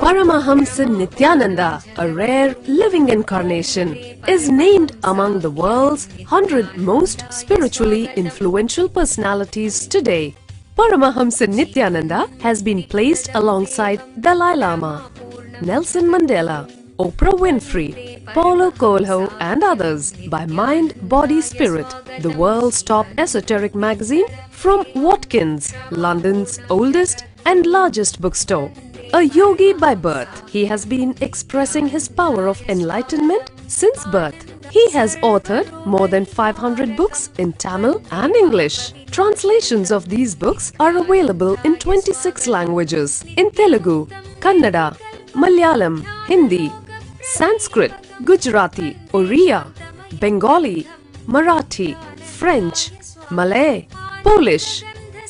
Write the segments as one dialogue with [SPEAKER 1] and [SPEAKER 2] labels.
[SPEAKER 1] Paramahamsa Nityananda, a rare living incarnation, is named among the world's 100 most spiritually influential personalities today. Paramahamsa Nityananda has been placed alongside Dalai Lama, Nelson Mandela, Oprah Winfrey, Paulo Coelho and others by Mind, Body, Spirit, the world's top esoteric magazine from Watkins, London's oldest and largest bookstore. A yogi by birth, he has been expressing his power of enlightenment since birth. He has authored more than 500 books in Tamil and English. Translations of these books are available in 26 languages in Telugu, Kannada, Malayalam, Hindi, Sanskrit, Gujarati, Oriya, Bengali, Marathi, French, Malay, Polish,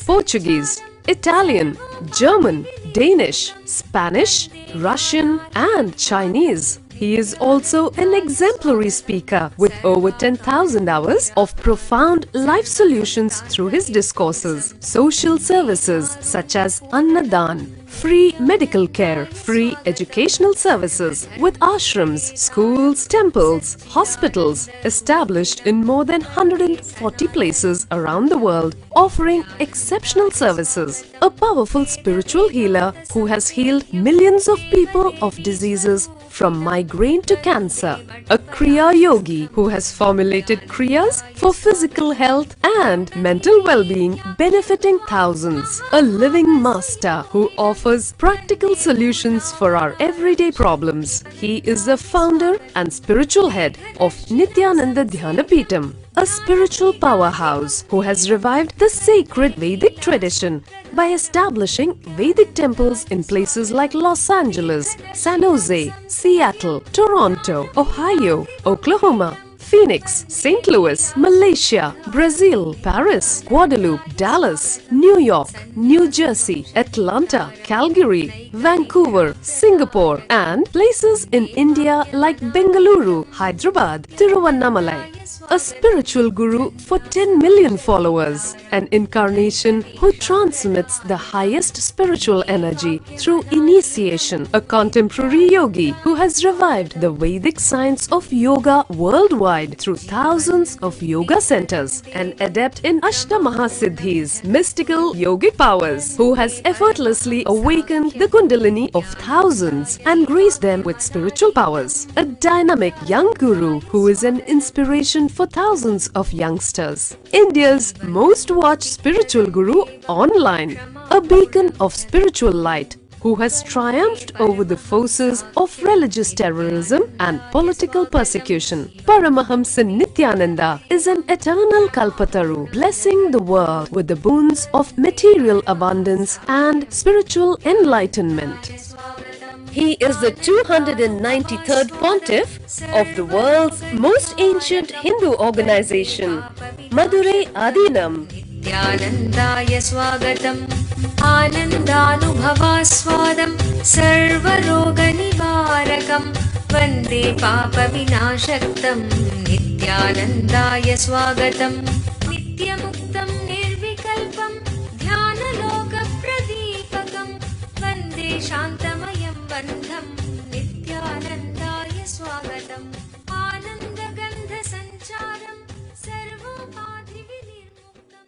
[SPEAKER 1] Portuguese, Italian, German, Danish, Spanish, Russian and Chinese. He is also an exemplary speaker with over 10,000 hours of profound life solutions through his discourses. Social services such as Annadan, free medical care, free educational services with ashrams, schools, temples, hospitals established in more than 140 places around the world, offering exceptional services. A powerful spiritual healer who has healed millions of people of diseases from migraine to cancer. A Kriya Yogi who has formulated Kriyas for physical health and mental well-being, benefiting thousands. A living master who offers practical solutions for our everyday problems. He is the founder and spiritual head of Nityananda Dhyanapitham, a spiritual powerhouse who has revived the sacred Vedic tradition by establishing Vedic temples in places like Los Angeles, San Jose, Seattle, Toronto, Ohio, Oklahoma, Phoenix, St. Louis, Malaysia, Brazil, Paris, Guadeloupe, Dallas, New York, New Jersey, Atlanta, Calgary, Vancouver, Singapore and places in India like Bengaluru, Hyderabad, Tiruvannamalai. A spiritual guru for 10 million followers, an incarnation who transmits the highest spiritual energy through initiation, a contemporary yogi who has revived the Vedic science of yoga worldwide through thousands of yoga centers, an adept in Ashtamahasiddhis, mystical yogic powers, who has effortlessly awakened the Kundalini of thousands and graced them with spiritual powers, a dynamic young guru who is an inspiration for thousands of youngsters, India's most watched spiritual guru online, a beacon of spiritual light who has triumphed over the forces of religious terrorism and political persecution. Paramahamsa Nityananda is an eternal Kalpataru, blessing the world with the boons of material abundance and spiritual enlightenment. He is the 293rd Pontiff of the world's most ancient Hindu organization, Madurai Adinam.
[SPEAKER 2] Nityanandaya Swagatam, Anandanubhavaswadam, Sarvaroga Nivarakam, Vande Papa Vinashaktam. Nityanandaya Swagatam, Nityamuktam Nirvikalpam, Dhyanaloka Pradipakam, Vande Shantamayam Bandham. Nityanandaya Swagatam, Anandagandha Sancharam, Sarvopadhi Vinirmuktam.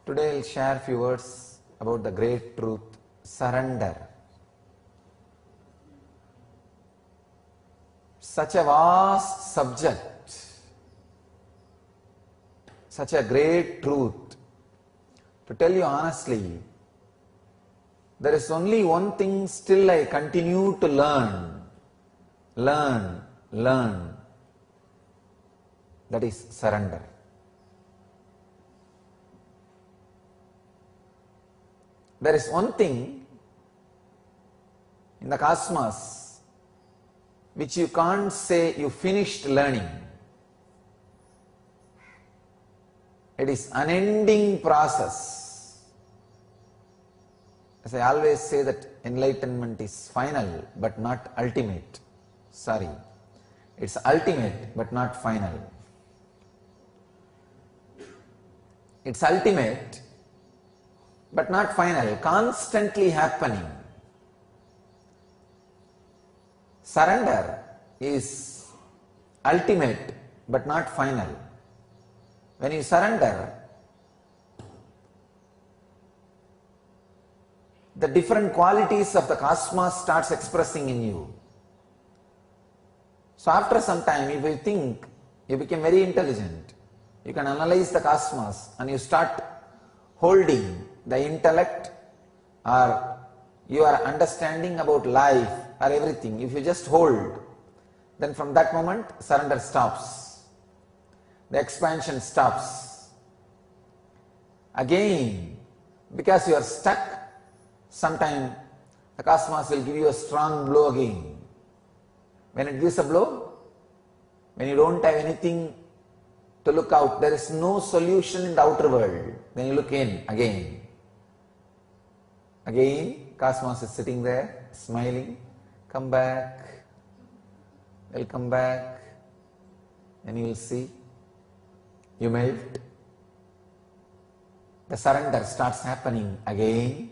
[SPEAKER 3] Today I'll share a few words about the great truth, surrender. Such a vast subject, such a great truth. To tell you honestly, there is only one thing still I continue to learn. That is surrender. There is one thing in the cosmos which you can't say you finished learning. It is unending process. As I always say that enlightenment is final but not ultimate. Sorry, it's ultimate but not final. It's ultimate but not final, constantly happening. Surrender is ultimate but not final. When you surrender, the different qualities of the cosmos starts expressing in you. So after some time, if you think, you become very intelligent, you can analyze the cosmos and you start holding the intellect or your understanding about life or everything. If you just hold, then from that moment surrender stops. The expansion stops. Again, because you are stuck, sometime the cosmos will give you a strong blow again. When it gives a blow, when you don't have anything to look out, there is no solution in the outer world, then you look in again. Again, cosmos is sitting there, smiling, come back, they'll come back, and you will see, you melt, the surrender starts happening again,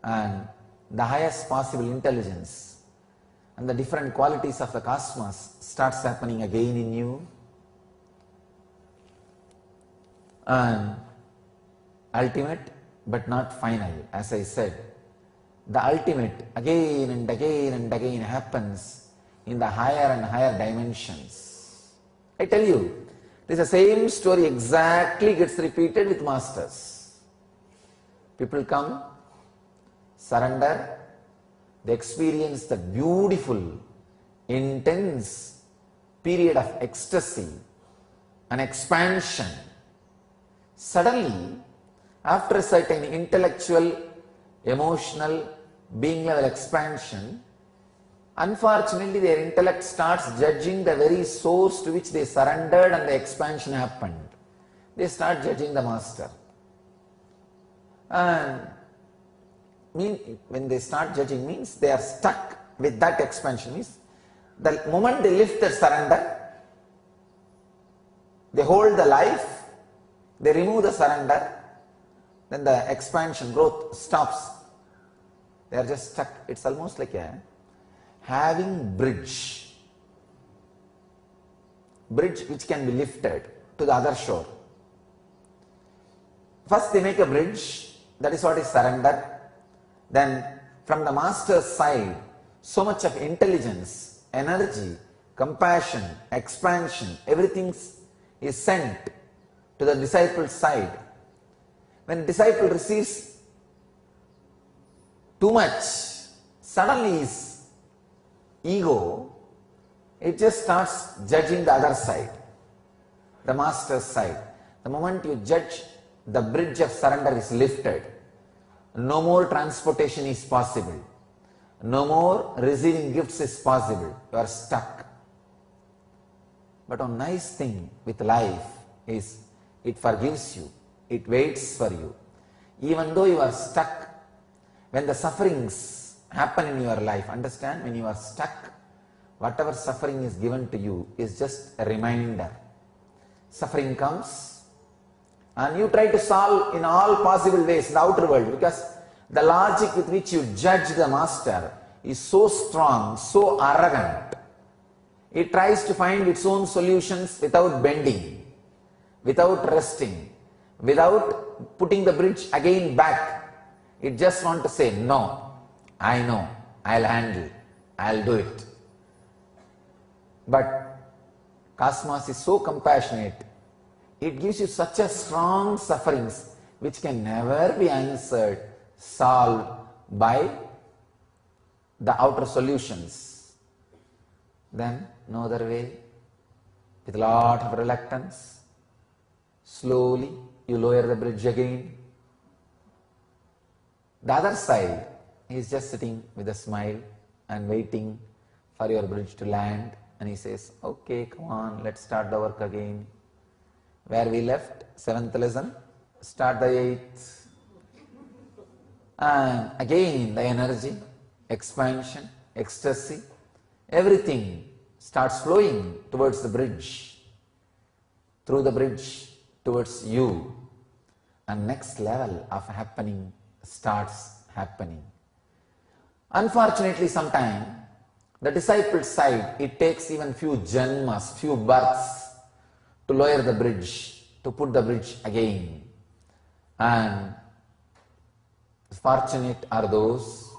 [SPEAKER 3] and the highest possible intelligence and the different qualities of the cosmos starts happening again in you, and ultimate but not final. As I said, the ultimate again and again and again happens in the higher and higher dimensions. I tell you, it is the same story exactly gets repeated with masters. People come, surrender, they experience that beautiful, intense period of ecstasy and expansion. Suddenly, after a certain intellectual, emotional, being level expansion, unfortunately their intellect starts judging the very source to which they surrendered and the expansion happened. They start judging the master. And when they start judging means they are stuck with that expansion. Means the moment they lift their surrender, they hold the life, they remove the surrender, then the expansion, growth stops. They are just stuck. It's almost like having bridge which can be lifted to the other shore. First they make a bridge, that is what is surrender. Then from the master's side, so much of intelligence, energy, compassion, expansion, everything is sent to the disciple's side. When the disciple receives too much, suddenly his ego, it just starts judging the other side, the master's side. The moment you judge, the bridge of surrender is lifted. No more transportation is possible. No more receiving gifts is possible. You are stuck. But one nice thing with life is it forgives you. It waits for you. Even though you are stuck, when the sufferings happen in your life, understand, when you are stuck, whatever suffering is given to you is just a reminder. Suffering comes and you try to solve in all possible ways the outer world, because the logic with which you judge the master is so strong, so arrogant. It tries to find its own solutions without bending, without resting, without putting the bridge again back. It just wants to say, no, I know, I'll handle, I'll do it. But cosmos is so compassionate, it gives you such a strong sufferings which can never be answered, solved by the outer solutions. Then no other way, with a lot of reluctance, slowly you lower the bridge again. The other side, he is just sitting with a smile and waiting for your bridge to land, and he says, okay, come on, let's start the work again. Where we left, 7th lesson, start the 8th. And again the energy, expansion, ecstasy, everything starts flowing towards the bridge, through the bridge towards you, and next level of happening starts happening. Unfortunately, sometimes the disciples' side, it takes even few janmas, few births to lower the bridge, to put the bridge again. And fortunate are those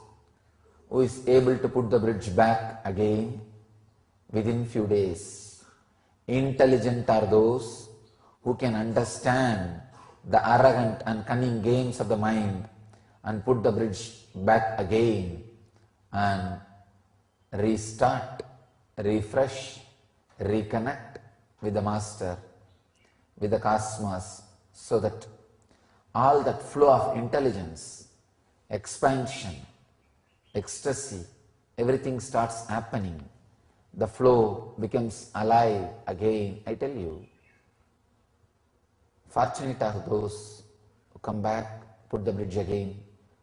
[SPEAKER 3] who is able to put the bridge back again within few days. Intelligent are those who can understand the arrogant and cunning games of the mind and put the bridge back again and restart, refresh, reconnect with the Master, with the cosmos, so that all that flow of intelligence, expansion, ecstasy, everything starts happening. The flow becomes alive again. I tell you, fortunate are those who come back, put the bridge again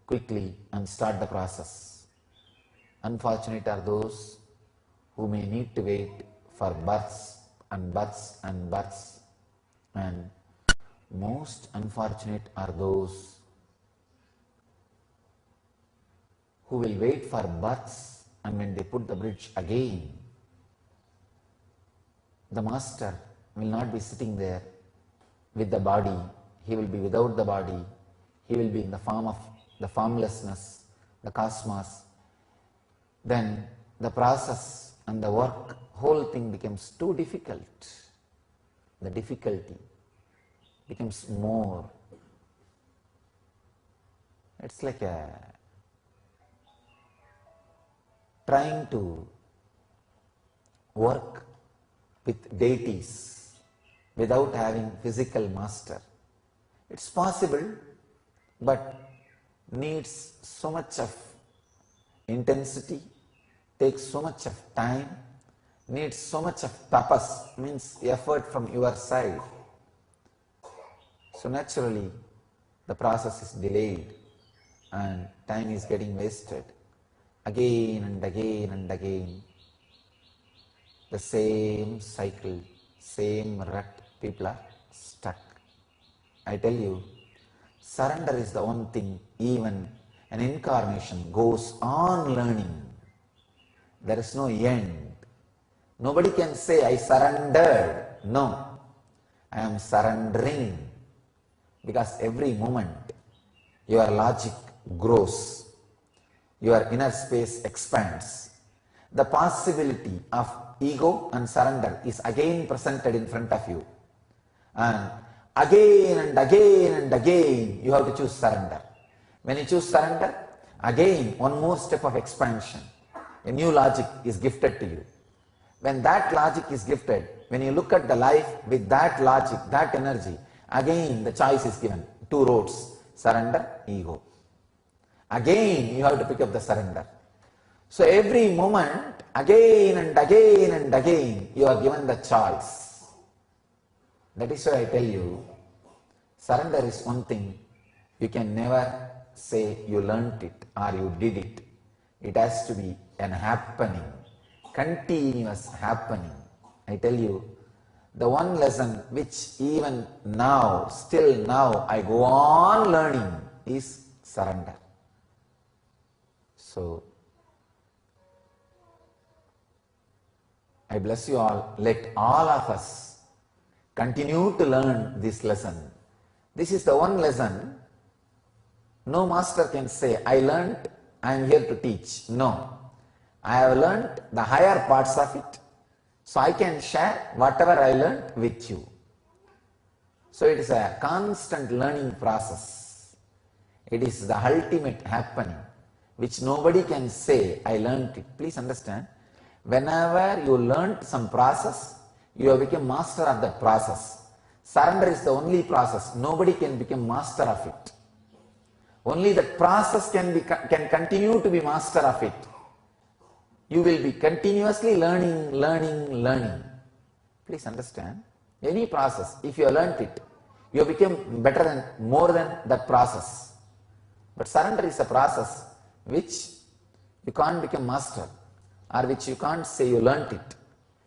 [SPEAKER 3] quickly and start the process. Unfortunate are those who may need to wait for births and births and births. And most unfortunate are those who will wait for births, and when they put the bridge again, the Master will not be sitting there with the body, he will be without the body, he will be in the form of the formlessness, the cosmos. Then the process and the work, whole thing becomes too difficult. The difficulty becomes more. It's like trying to work with deities without having physical master. It's possible, but needs so much of intensity, takes so much of time, needs so much of tapas, means effort from your side. So naturally, the process is delayed and time is getting wasted. Again and again and again, the same cycle, same rut, people are stuck. I tell you, surrender is the one thing, even an incarnation goes on learning. There is no end. Nobody can say, I surrendered. No, I am surrendering. Because every moment, your logic grows, your inner space expands. The possibility of ego and surrender is again presented in front of you. And again and again and again, you have to choose surrender. When you choose surrender, again, one more step of expansion. A new logic is gifted to you. When that logic is gifted, when you look at the life with that logic, that energy, again the choice is given. Two roads, surrender, ego. Again, you have to pick up the surrender. So every moment, again and again and again, you are given the choice. That is why I tell you, surrender is one thing. You can never say you learnt it or you did it. It has to be an happening, continuous happening. I tell you, the one lesson which even now, still now, I go on learning is surrender. So, I bless you all. Let all of us continue to learn this lesson. This is the one lesson no master can say, I learnt, I am here to teach. No. I have learnt the higher parts of it, so I can share whatever I learnt with you. So it is a constant learning process. It is the ultimate happening, which nobody can say, I learnt it. Please understand, whenever you learnt some process, you have become master of that process. Surrender is the only process. Nobody can become master of it. Only that process can continue to be master of it. You will be continuously learning. Please understand. Any process, if you have learnt it, you have become better than, more than that process. But surrender is a process which you can't become master, or which you can't say you learnt it.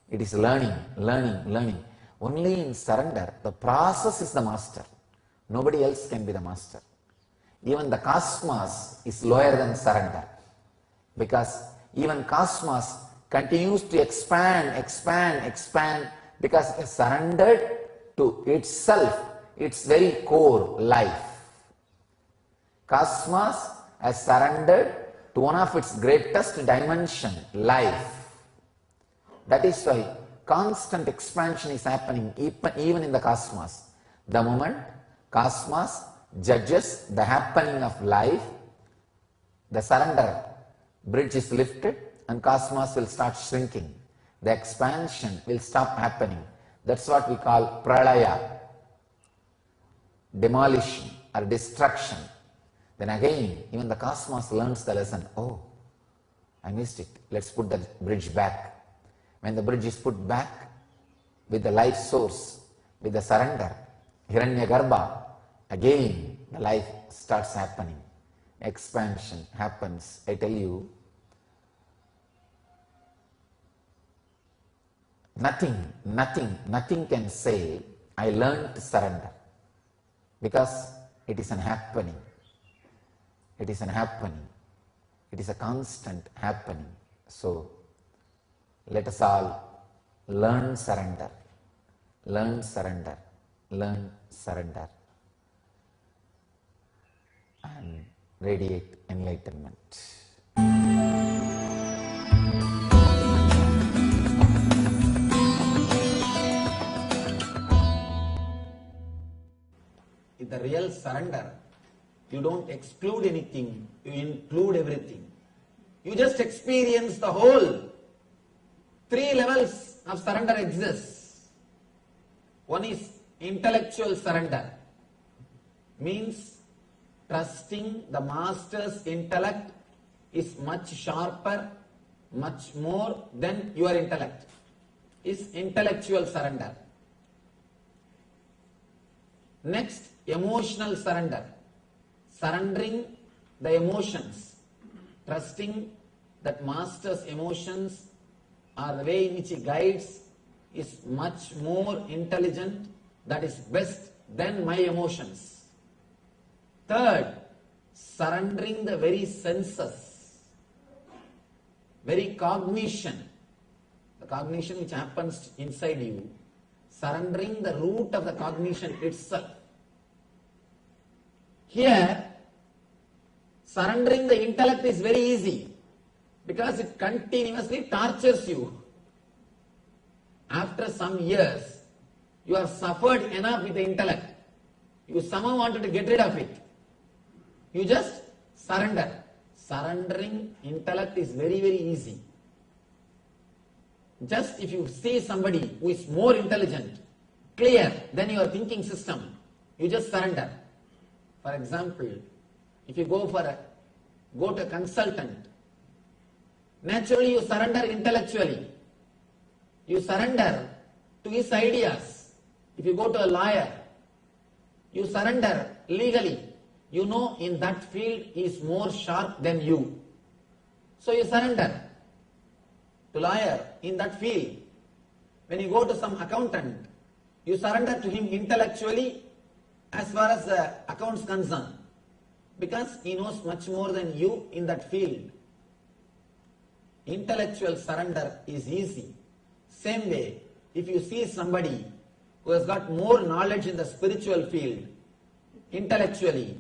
[SPEAKER 3] It is learning, learning, learning. Only in surrender, the process is the master. Nobody else can be the master. Even the cosmos is lower than surrender, because even cosmos continues to expand, expand, expand, because it has surrendered to itself, its very core, life. Cosmos has surrendered to one of its greatest dimension, life. That is why constant expansion is happening even in the cosmos. The moment cosmos judges the happening of life, the surrender bridge is lifted and cosmos will start shrinking. The expansion will stop happening. That's what we call pralaya, demolition or destruction. Then again, even the cosmos learns the lesson. Oh, I missed it. Let's put the bridge back. When the bridge is put back with the life source, with the surrender, Hiranyagarbha, again the life starts happening. Expansion happens. I tell you, nothing can say, I learned to surrender, because it is an happening. It is an happening. It is a constant happening. So, let us all learn surrender, learn surrender, learn surrender, and radiate enlightenment. In the real surrender, you don't exclude anything, you include everything. You just experience the whole. 3 levels of surrender exists. One is intellectual surrender, means trusting the master's intellect is much sharper, much more than your intellect, is intellectual surrender. Next, emotional surrender, surrendering the emotions, trusting that master's emotions or the way in which he guides is much more intelligent, that is best than my emotions. Third, surrendering the very senses, very cognition, the cognition which happens inside you, surrendering the root of the cognition itself. Here, surrendering the intellect is very easy, because it continuously tortures you. After some years, you have suffered enough with the intellect. You somehow wanted to get rid of it. You just surrender. Surrendering intellect is very, very easy. Just if you see somebody who is more intelligent, clear than your thinking system, you just surrender. For example, if you go to a consultant, naturally you surrender intellectually. You surrender to his ideas. If you go to a lawyer, you surrender legally. You know in that field he is more sharp than you. So you surrender to lawyer in that field. When you go to some accountant, you surrender to him intellectually as far as the accounts concerned, because he knows much more than you in that field. Intellectual surrender is easy. Same way, if you see somebody who has got more knowledge in the spiritual field, intellectually,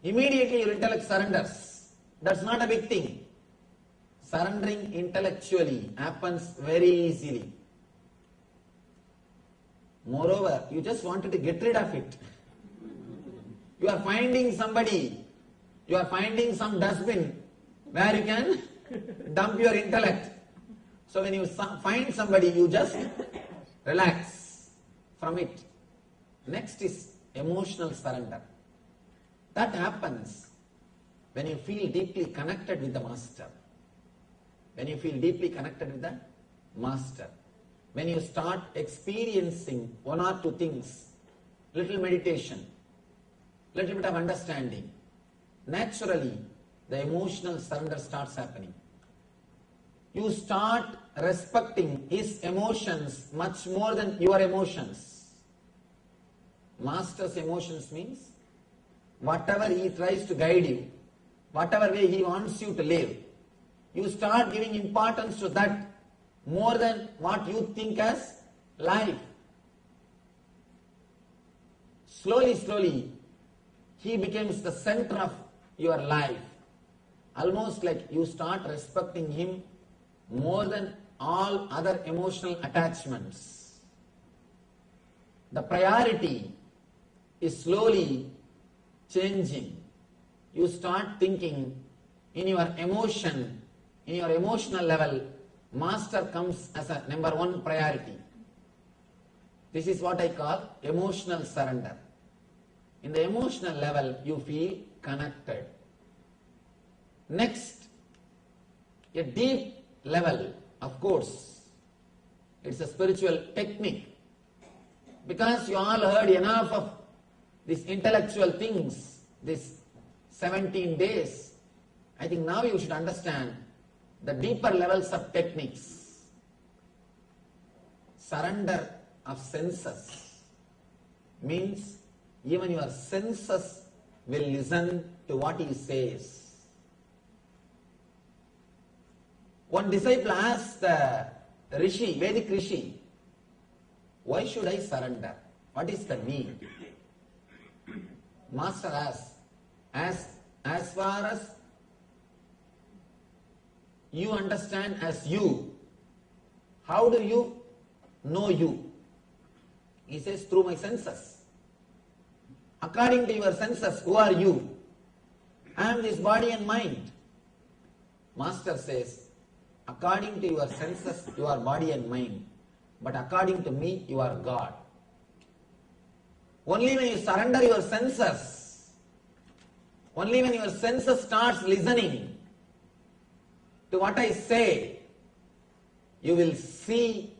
[SPEAKER 3] immediately your intellect surrenders. That's not a big thing. Surrendering intellectually happens very easily. Moreover, you just wanted to get rid of it. You are finding somebody, you are finding some dustbin where you can dump your intellect. So when you find somebody, you just relax from it. Next is emotional surrender. That happens when you feel deeply connected with the master. When you feel deeply connected with the master. when you start experiencing one or two things, little meditation, little bit of understanding, naturally the emotional surrender starts happening. You start respecting his emotions much more than your emotions. Master's emotions means whatever he tries to guide you, whatever way he wants you to live, you start giving importance to that more than what you think as life. Slowly, slowly, he becomes the center of your life. Almost like you start respecting him more than all other emotional attachments. The priority is slowly changing. You start thinking in your emotion, in your emotional level, Master comes as a number one priority. This is what I call emotional surrender. In the emotional level, you feel connected. Next, a deep level, of course, it's a spiritual technique. Because you all heard enough of these intellectual things, these 17 days, I think now you should understand the deeper levels of techniques. Surrender of senses means even your senses will listen to what he says. One disciple asked the Rishi, Vedic Rishi, why should I surrender? What is the need? Master asks, as far as you understand as you, how do you know you? He says, through my senses. According to your senses, who are you? I am this body and mind. Master says, according to your senses, you are body and mind. But according to me, you are God. Only when you surrender your senses, only when your senses starts listening to what I say, you will see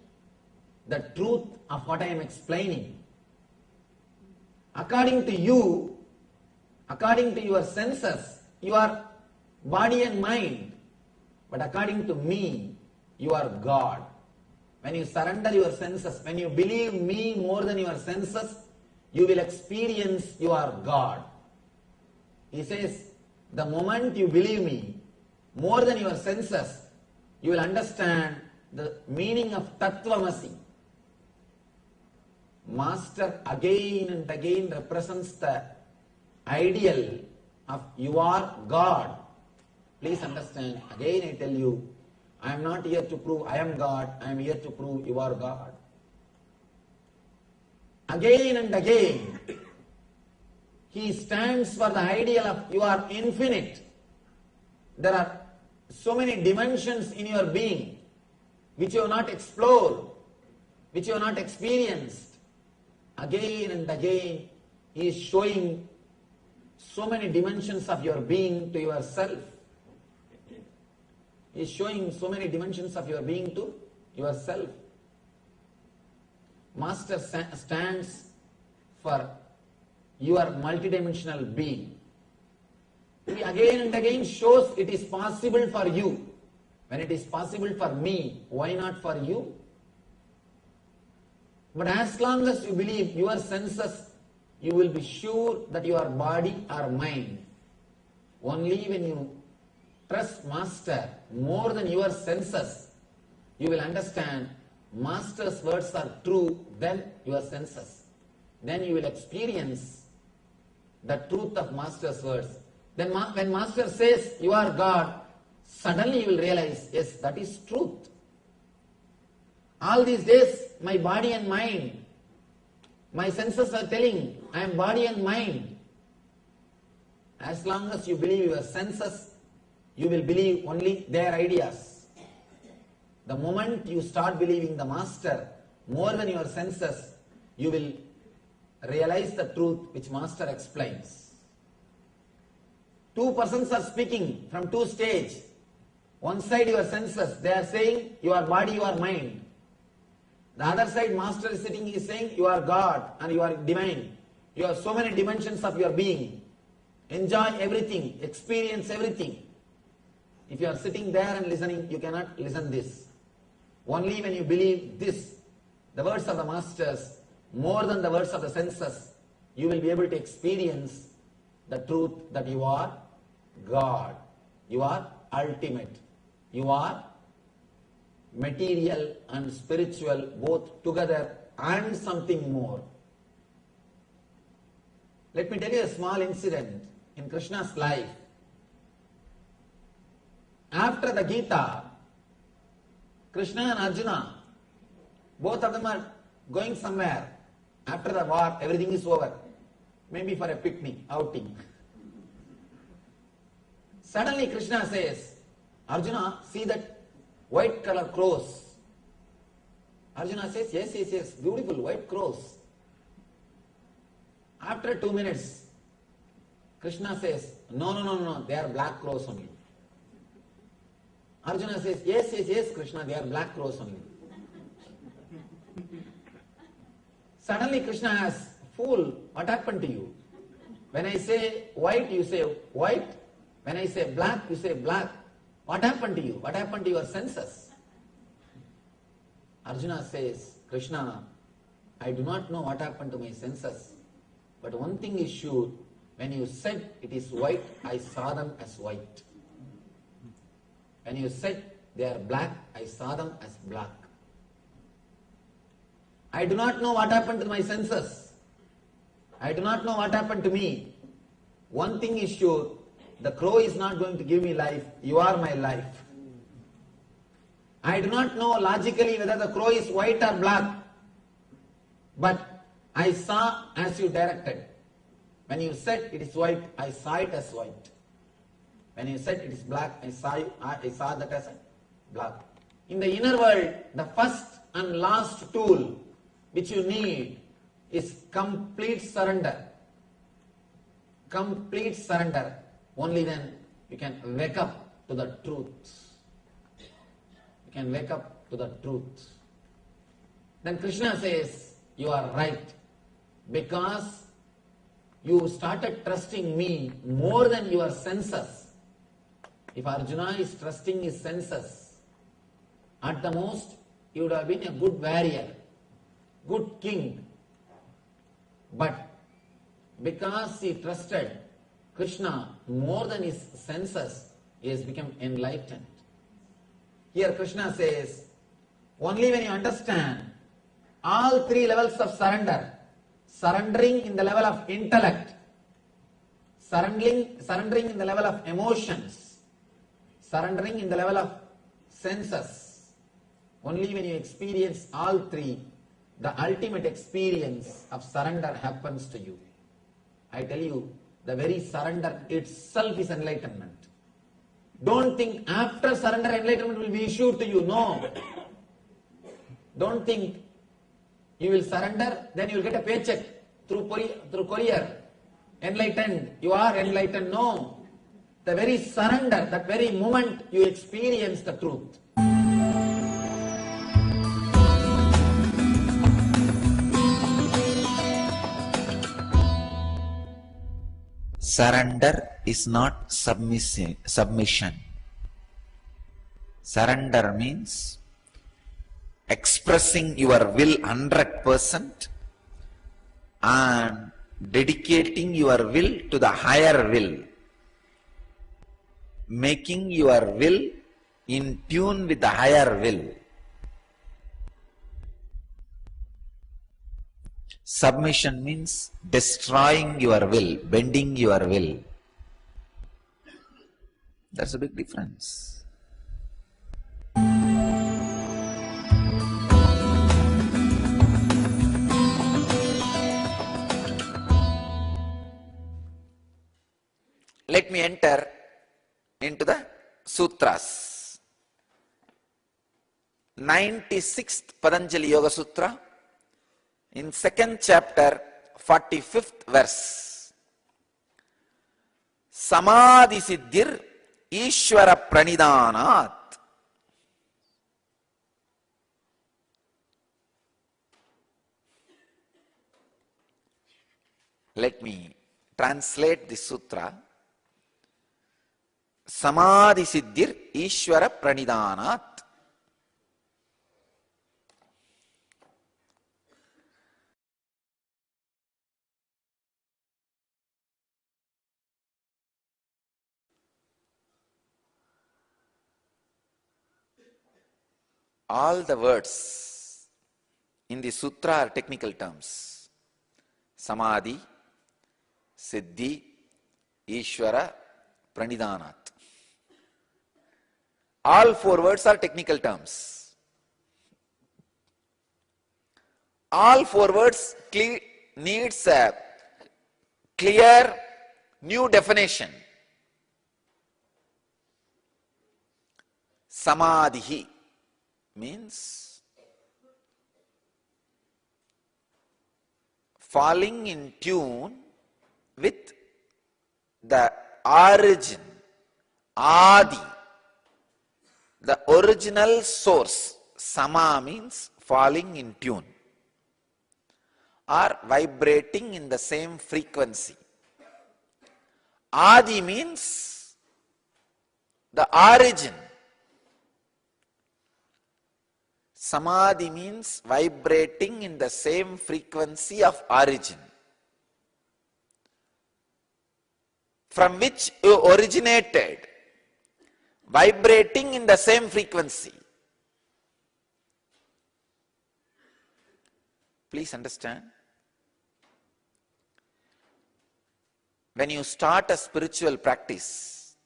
[SPEAKER 3] the truth of what I am explaining. According to you, according to your senses, you are body and mind. But according to me, you are God. When you surrender your senses, when you believe me more than your senses, you will experience you are God. He says, the moment you believe me more than your senses, you will understand the meaning of Tattvamasi. Master again and again represents the ideal of you are God. Please understand, again I tell you, I am not here to prove I am God, I am here to prove you are God. Again and again, he stands for the ideal of you are infinite. There are so many dimensions in your being which you have not explored, which you have not experienced. Again and again, he is showing so many dimensions of your being to yourself. He is showing so many dimensions of your being to yourself. Master stands for your multidimensional being. He again and again shows it is possible for you. When it is possible for me, why not for you? But as long as you believe your senses, you will be sure that you are body or mind. Only when you trust Master more than your senses, you will understand Master's words are true than your senses. Then you will experience the truth of Master's words. Then when Master says you are God, suddenly you will realize, yes, that is truth. All these days, my body and mind, my senses are telling, I am body and mind. As long as you believe your senses, you will believe only their ideas. The moment you start believing the Master more than your senses, you will realize the truth which Master explains. Two persons are speaking from two stages. One side your senses, they are saying you are body, you are mind. The other side, master is sitting, he is saying, you are God and you are divine. You have so many dimensions of your being. Enjoy everything, experience everything. If you are sitting there and listening, you cannot listen this. Only when you believe this, the words of the masters, more than the words of the senses, you will be able to experience the truth that you are God. You are ultimate. You are material and spiritual both together and something more. Let me tell you a small incident in Krishna's life. After the Gita, Krishna and Arjuna, both of them are going somewhere. After the war, everything is over. Maybe for a picnic, outing. Suddenly Krishna says, Arjuna, see that white color crows. Arjuna says, yes, beautiful white crows. After 2 minutes, Krishna says, no, they are black crows only. Arjuna says, yes, Krishna, they are black crows only. Suddenly Krishna asks, fool, what happened to you? When I say white, you say white. When I say black, you say black. What happened to you? What happened to your senses? Arjuna says, Krishna, I do not know what happened to my senses. But one thing is sure, when you said it is white, I saw them as white. When you said they are black, I saw them as black. I do not know what happened to my senses. I do not know what happened to me. One thing is sure, the crow is not going to give me life. You are my life. I do not know logically whether the crow is white or black. But I saw as you directed. When you said it is white, I saw it as white. When you said it is black, I saw that as black. In the inner world, the first and last tool which you need is complete surrender. Complete surrender. Only then you can wake up to the truth. You can wake up to the truth. Then Krishna says, you are right. Because you started trusting me more than your senses. If Arjuna is trusting his senses, at the most, he would have been a good warrior, good king. But because he trusted Krishna more than his senses, he has become enlightened. Here Krishna says, only when you understand all three levels of surrender, surrendering in the level of intellect, surrendering in the level of emotions, surrendering in the level of senses, only when you experience all three, the ultimate experience of surrender happens to you. I tell you, the very surrender itself is enlightenment. Don't think after surrender enlightenment will be issued to you. No. Don't think you will surrender, then you will get a paycheck through courier. Enlightened. You are enlightened. No. The very surrender, that very moment you experience the truth.
[SPEAKER 4] Surrender is not submission. Surrender means expressing your will 100% and dedicating your will to the higher will. Making your will in tune with the higher will. Submission means destroying your will, bending your will. That's a big difference. Let me enter into the sutras. 96th Patanjali Yoga Sutra. In 2nd chapter, 45th verse. Samadhi siddhir Ishvara pranidhanat.
[SPEAKER 3] Let me translate this sutra. Samadhi siddhir Ishvara pranidhanat. All the words in the sutra are technical terms. Samadhi, Siddhi, Ishvara, Pranidhanat. All four words are technical terms. All four words needs a clear new definition. Samadhi means falling in tune with the origin, Adi, the original source. Sama means falling in tune or vibrating in the same frequency. Adi means the origin. Samadhi means vibrating in the same frequency of origin, from which you originated, vibrating in the same frequency. Please understand. When you start a spiritual practice,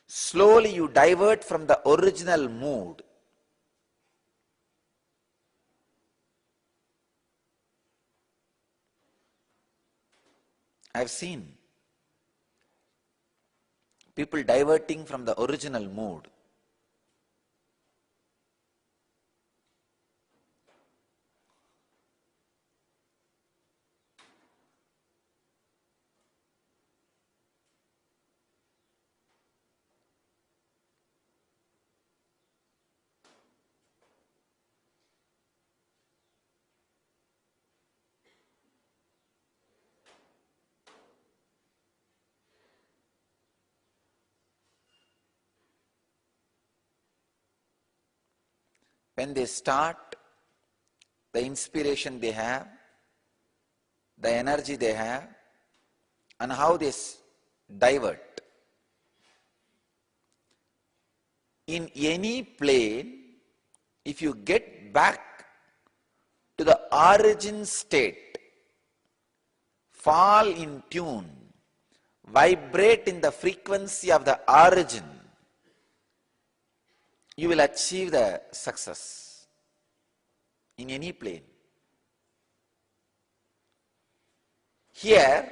[SPEAKER 3] slowly you divert from the original mood. I have seen people diverting from the original mood. When they start, the inspiration they have, the energy they have, and how they divert. In any plane, if you get back to the origin state, fall in tune, vibrate in the frequency of the origin, you will achieve the success in any plane. Here,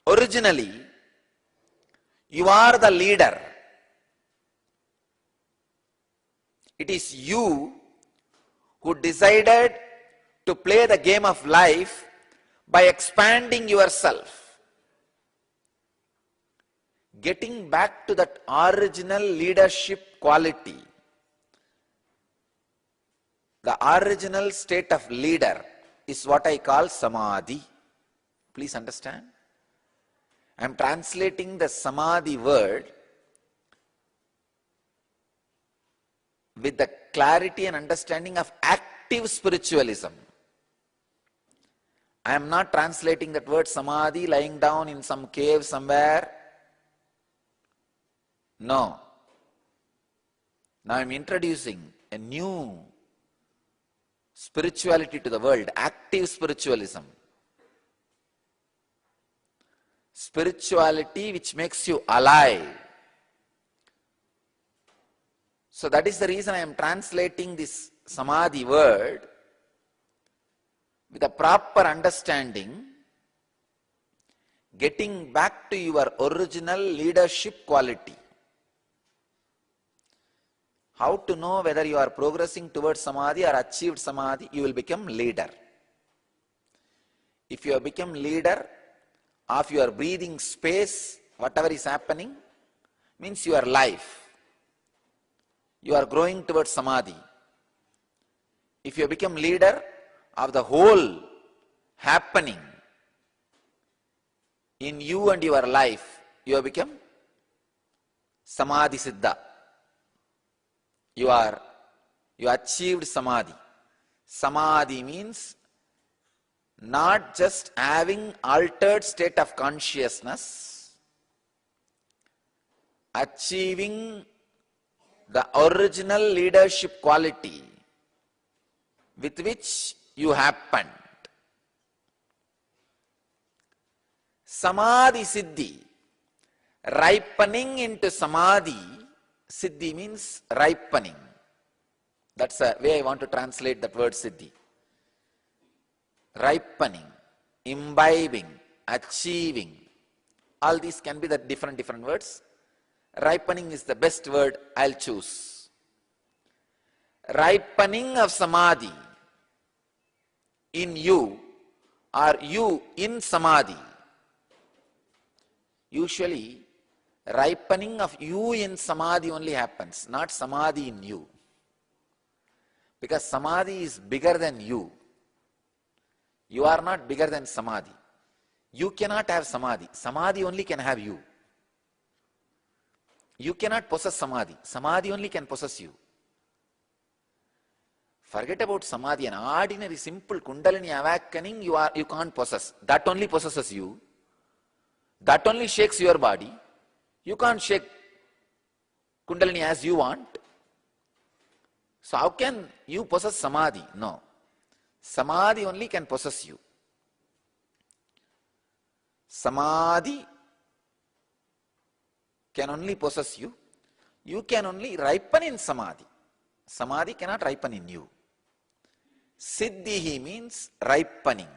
[SPEAKER 3] originally, you are the leader. It is you who decided to play the game of life by expanding yourself. Getting back to that original leadership quality, the original state of leader, is what I call Samadhi. Please understand. I am translating the Samadhi word with the clarity and understanding of active spiritualism. I am not translating that word Samadhi lying down in some cave somewhere. No. Now I am introducing a new spirituality to the world, active spiritualism. Spirituality which makes you alive. So that is the reason I am translating this Samadhi word with a proper understanding, getting back to your original leadership quality. How to know whether you are progressing towards Samadhi or achieved Samadhi? You will become leader. If you have become leader, of your breathing space, whatever is happening, means your life. You are growing towards samadhi. If you become leader of the whole happening in you and your life, you have become samadhi siddha. You achieved samadhi. Samadhi means not just having altered state of consciousness, achieving the original leadership quality with which you happened. Samadhi siddhi, ripening into samadhi. Siddhi means ripening. That's the way I want to translate that word siddhi. Ripening, imbibing, achieving. All these can be the different words. Ripening is the best word I'll choose. Ripening of samadhi in you, or you in samadhi. Usually, ripening of you in samadhi only happens, not samadhi in you. Because samadhi is bigger than you. You are not bigger than samadhi. You cannot have samadhi. Samadhi only can have you. You cannot possess samadhi. Samadhi only can possess you. Forget about samadhi. An ordinary, simple kundalini awakening you can't possess. That only possesses you. That only shakes your body. You can't shake kundalini as you want. So how can you possess samadhi? No. Samadhi only can possess you. Samadhi can only possess you. You can only ripen in samadhi. Samadhi cannot ripen in you. Siddhihi means ripening.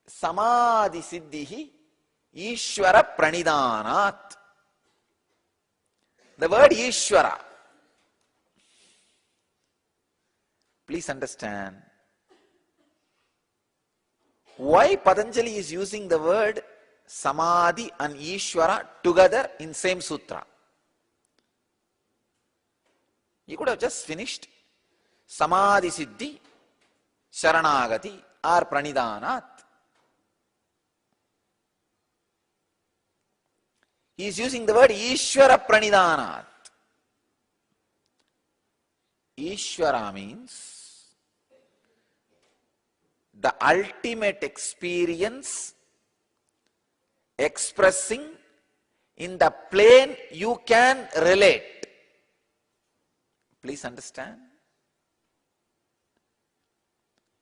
[SPEAKER 3] Samadhi siddhihi Ishvara pranidhanat. The word Ishvara, please understand why Patanjali is using the word Samadhi and Ishvara together in same sutra. You could have just finished Samadhi Siddhi, Sharanagati or Pranidhanat. He is using the word Ishvara Pranidhanat. Ishvara means the ultimate experience expressing in the plane you can relate. Please understand.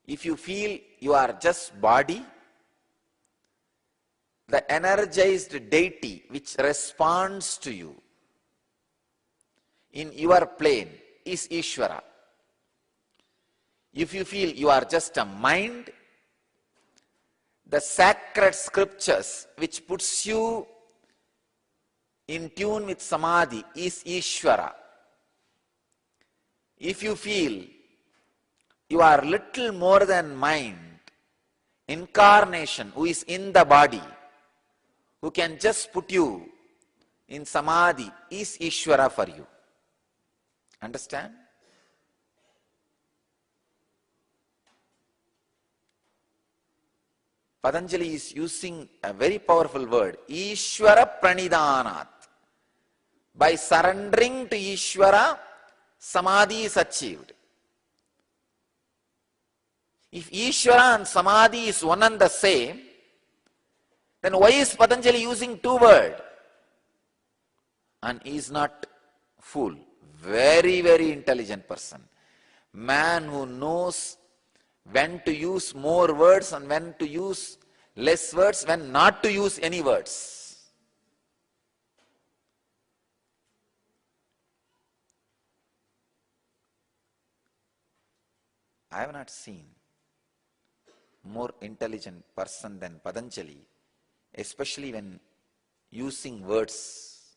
[SPEAKER 3] If you feel you are just body, the energized deity which responds to you in your plane is Ishvara. If you feel you are just a mind, the sacred scriptures which puts you in tune with Samadhi is Ishvara. If you feel you are little more than mind, incarnation who is in the body, who can just put you in Samadhi is Ishvara for you. Understand? Patanjali is using a very powerful word, Ishvara Pranidhanat. By surrendering to Ishvara, Samadhi is achieved. If Ishvara and Samadhi is one and the same, then why is Patanjali using two words? And he is not fool. Very, very intelligent person. Man who knows when to use more words and when to use less words, when not to use any words. I have not seen more intelligent person than Patanjali, especially when using words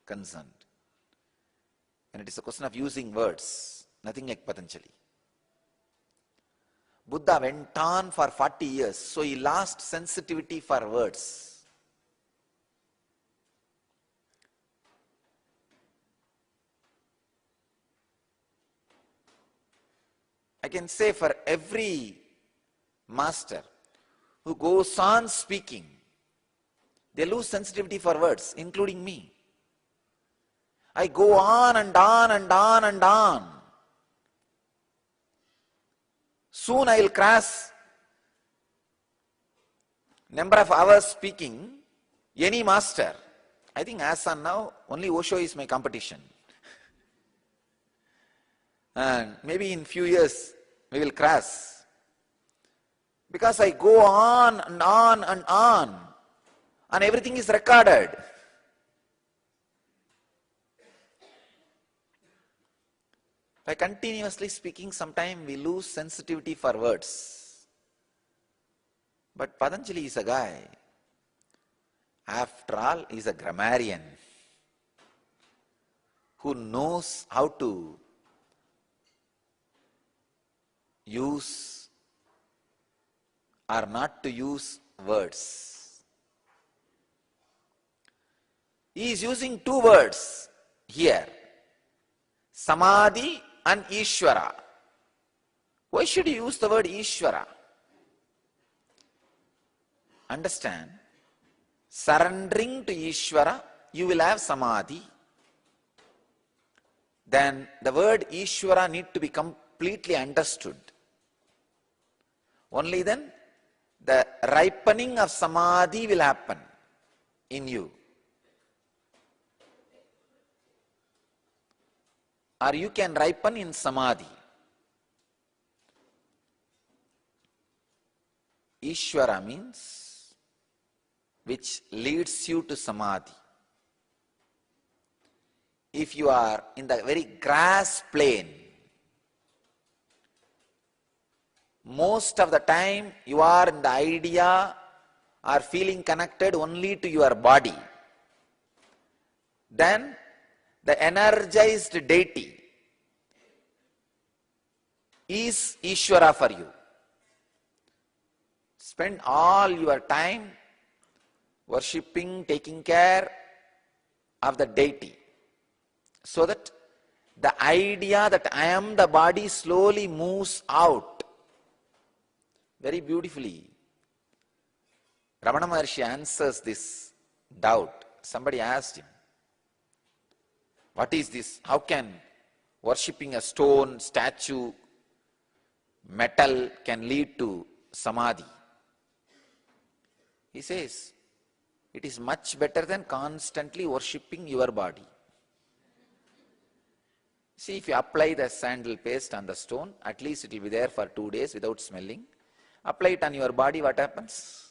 [SPEAKER 3] concerned. When it is a question of using words, nothing like Patanjali.
[SPEAKER 4] Buddha went on for 40 years, so he lost sensitivity for words. I can say for every master who goes on speaking, they lose sensitivity for words, including me. I go on and on and on and on. Soon I will cross number of hours speaking any master. I think as on now, only Osho is my competition. And maybe in few years we will cross. Because I go on and on and on. And everything is recorded. By continuously speaking, sometimes we lose sensitivity for words. But Patanjali is a guy. After all, he is a grammarian who knows how to use or not to use words. He is using two words here, Samadhi and Ishvara. Why should he use the word Ishvara? Understand, surrendering to Ishvara, you will have Samadhi. Then the word Ishvara need to be completely understood. Only then the ripening of Samadhi will happen in you. Or you can ripen in Samadhi. Ishvara means which leads you to Samadhi. If you are in the very grass plain, most of the time you are in the idea or feeling connected only to your body. Then the energized deity is Ishvara for you. Spend all your time worshipping, taking care of the deity, so that the idea that I am the body slowly moves out. Very beautifully, Ramana Maharshi answers this doubt. Somebody asked him, what is this? How can worshipping a stone, statue, metal can lead to Samadhi? He says, it is much better than constantly worshipping your body. See, if you apply the sandal paste on the stone, at least it will be there for 2 days without smelling. Apply it on your body, what happens?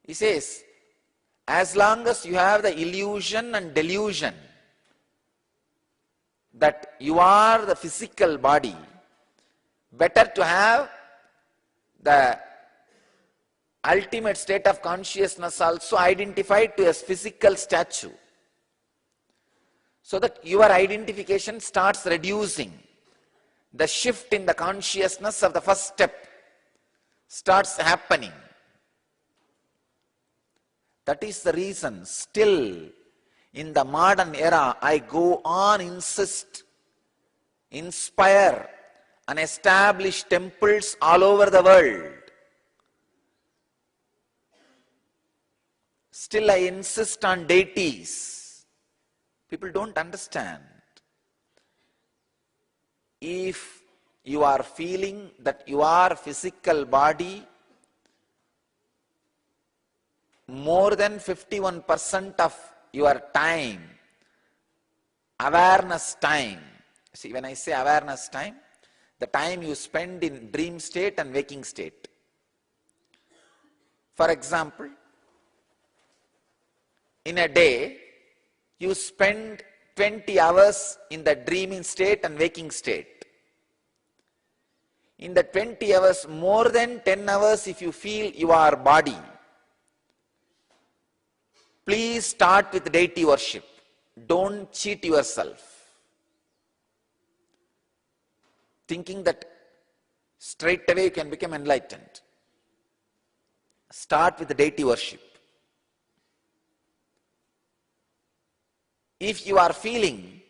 [SPEAKER 4] He says, as long as you have the illusion and delusion that you are the physical body, better to have the ultimate state of consciousness also identified to a physical statue, so that your identification starts reducing. The shift in the consciousness of the first step starts happening. That is the reason still in the modern era I go on insist, inspire and establish temples all over the world. Still I insist on deities. People don't understand. If you are feeling that you are physical body, more than 51% of your time, awareness time. See, when I say awareness time, the time you spend in dream state and waking state. For example, in a day, you spend 20 hours in the dreaming state and waking state. In the 20 hours, more than 10 hours if you feel your body, please start with deity worship. Don't cheat yourself. thinking that straight away you can become enlightened. Start with the deity worship. If you are feeling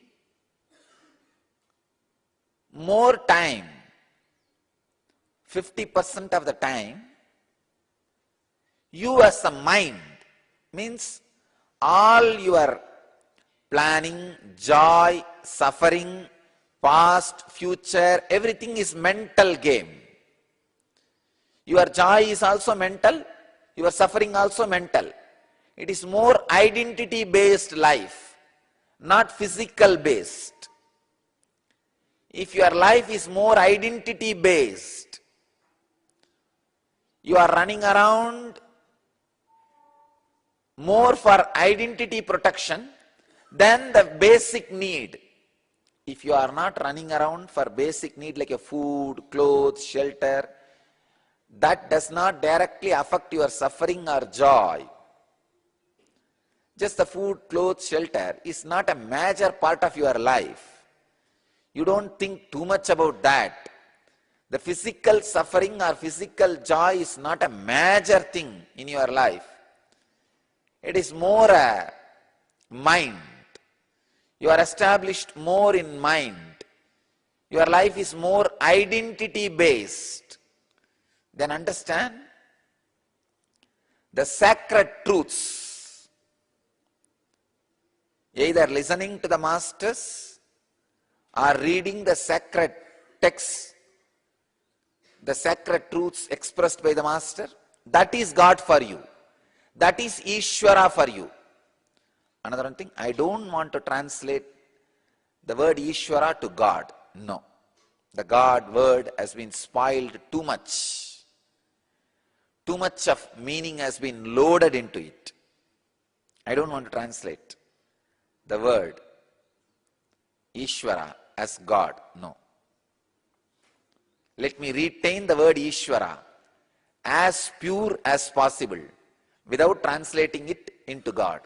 [SPEAKER 4] more time, 50% of the time, you as a mind, means all your planning, joy, suffering, past, future, everything is mental game. Your joy is also mental, your suffering also mental. It is more identity based life, not physical based. If your life is more identity based, you are running around more for identity protection than the basic need. If you are not running around for basic need like a food, clothes, shelter, that does not directly affect your suffering or joy. Just the food, clothes, shelter is not a major part of your life. You don't think too much about that. The physical suffering or physical joy is not a major thing in your life. It is more a mind. You are established more in mind. Your life is more identity based. Then understand the sacred truths. Either listening to the masters or reading the sacred texts, the sacred truths expressed by the master, that is God for you. That is Ishvara for you. Another one thing, I don't want to translate the word Ishvara to God. No. The God word has been spoiled too much. Too much of meaning has been loaded into it. I don't want to translate the word Ishvara as God. No. Let me retain the word Ishvara as pure as possible without translating it into God.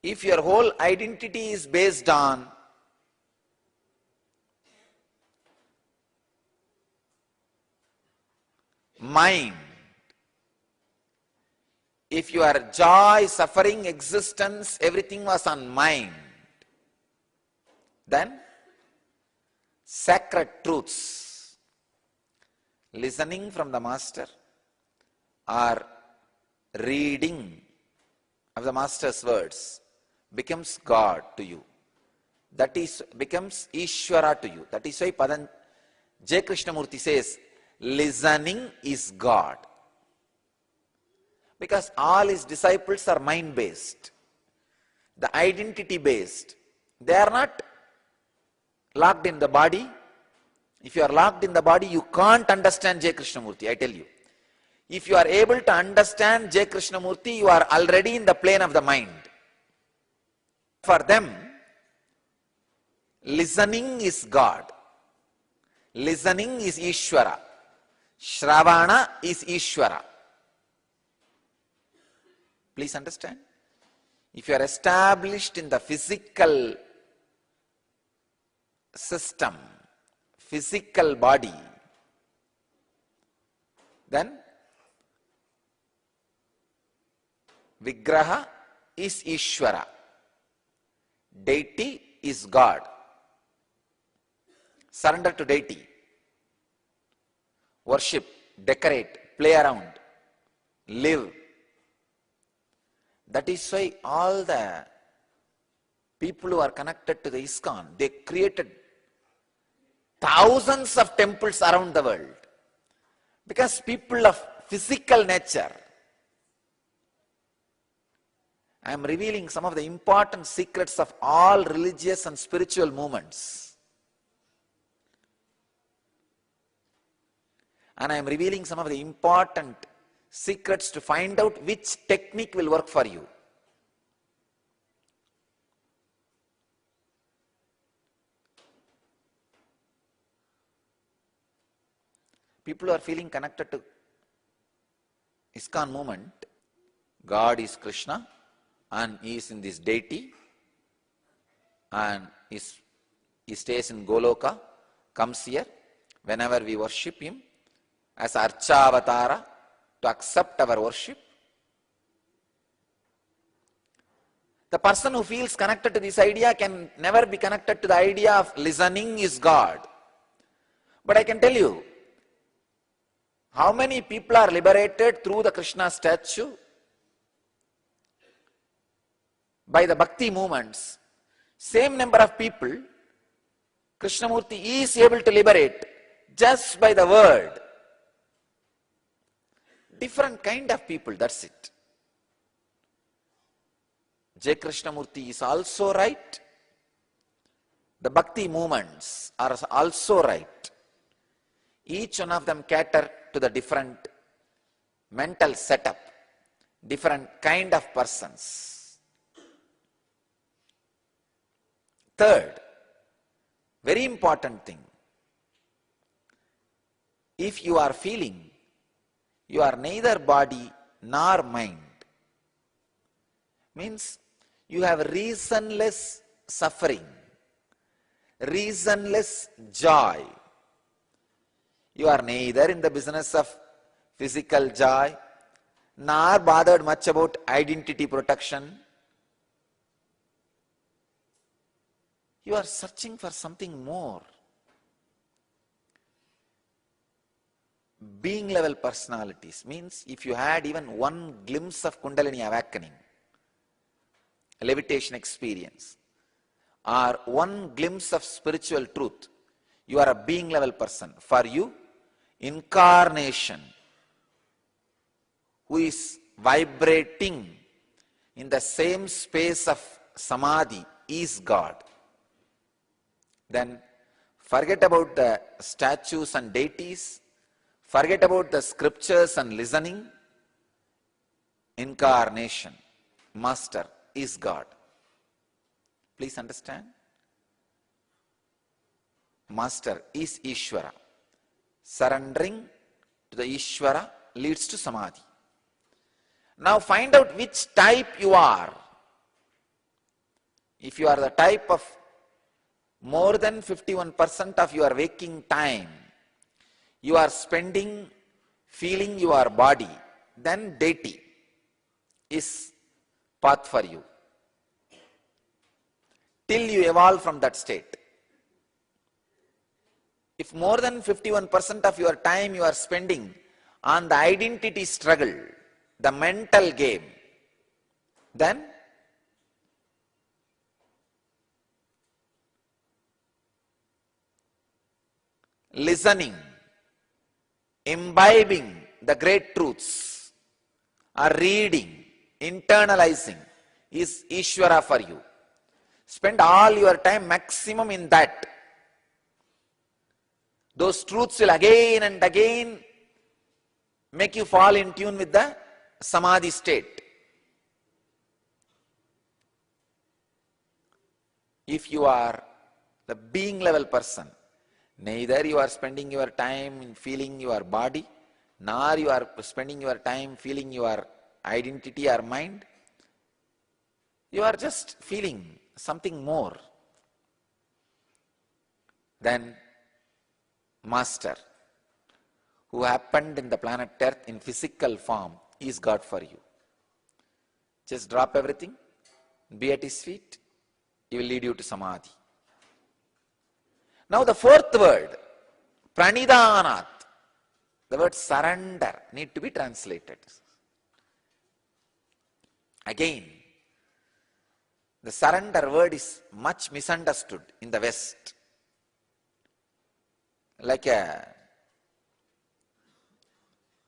[SPEAKER 4] If your whole identity is based on mind, if your joy, suffering, existence, everything was on mind, then sacred truths, listening from the master or reading of the master's words becomes God to you. That is, becomes Ishvara to you. That is why J. Krishnamurti says, listening is God. Because all his disciples are mind-based, the identity-based. They are not locked in the body. If you are locked in the body, you can't understand J. Krishnamurti, I tell you. If you are able to understand J. Krishnamurti, you are already in the plane of the mind. For them, listening is God. Listening is Ishvara. Shravana is Ishvara. Please understand. If you are established in the physical system, physical body, then Vigraha is Ishvara. Deity is God. Surrender to deity. Worship, decorate, play around, live. That is why all the people who are connected to the ISKCON, they created thousands of temples around the world. Because people of physical nature, I am revealing some of the important secrets of all religious and spiritual movements. And I am revealing some of the important secrets to find out which technique will work for you. people who are feeling connected to ISKCON movement, God is Krishna and he is in this deity and he stays in Goloka, comes here whenever we worship him as Archavatara to accept our worship. The person who feels connected to this idea can never be connected to the idea of listening is God. But I can tell you, how many people are liberated through the Krishna statue? By the bhakti movements, same number of people, Krishnamurti is able to liberate just by the word. Different kind of people, that's it. J. Krishnamurti is also right. The bhakti movements are also right. Each one of them cater to the different mental setup, different kind of persons. Third, very important thing, if you are feeling you are neither body nor mind, means you have reasonless suffering, reasonless joy. You are neither in the business of physical joy, nor bothered much about identity protection. You are searching for something more. Being level personalities means if you had even one glimpse of Kundalini awakening, levitation experience, or one glimpse of spiritual truth, you are a being level person. For you, incarnation, who is vibrating in the same space of samadhi, is God. Then forget about the statues and deities, forget about the scriptures and listening. Incarnation, master, is God. Please understand. Master is Ishvara. Surrendering to the Ishvara leads to Samadhi. Now find out which type you are. If you are the type of more than 51% of your waking time, you are spending feeling your body, then deity is path for you. Till you evolve from that state. If more than 51% of your time you are spending on the identity struggle, the mental game, then listening, imbibing the great truths, or reading, internalizing is Ishvara for you. Spend all your time maximum in that. Those truths will again and again make you fall in tune with the Samadhi state. If you are the being level person, neither you are spending your time in feeling your body, nor you are spending your time feeling your identity or mind. You are just feeling something more. Then Master, who happened in the planet Earth in physical form, is God for you. Just drop everything, be at his feet, he will lead you to Samadhi. Now the fourth word, Pranidhanat, the word surrender, need to be translated. Again, the surrender word is much misunderstood in the West. Like a